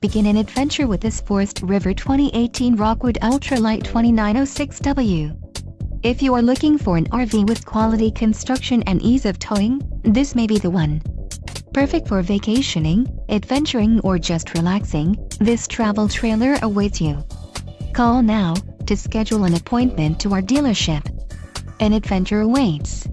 Begin an adventure with this Forest River 2018 Rockwood Ultra Lite 2906W. If you are looking for an RV with quality construction and ease of towing, this may be the one. Perfect for vacationing, adventuring or just relaxing, this travel trailer awaits you. Call now to schedule an appointment to our dealership. An adventure awaits.